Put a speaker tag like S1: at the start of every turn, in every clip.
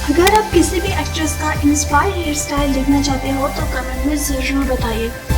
S1: अगर आप किसी भी एक्ट्रेस का इंस्पायर हेयर स्टाइल देखना चाहते हो तो कमेंट में ज़रूर बताइएगा।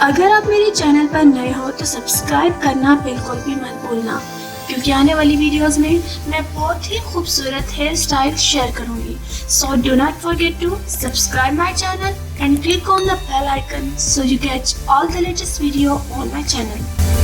S1: अगर आप मेरे चैनल पर नए हो तो सब्सक्राइब करना बिल्कुल भी मत भूलना, क्योंकि आने वाली वीडियोस में मैं बहुत ही खूबसूरत हेयर स्टाइल शेयर करूंगी। So do not forget to subscribe my channel and click on the bell icon so you catch all the latest video on my channel.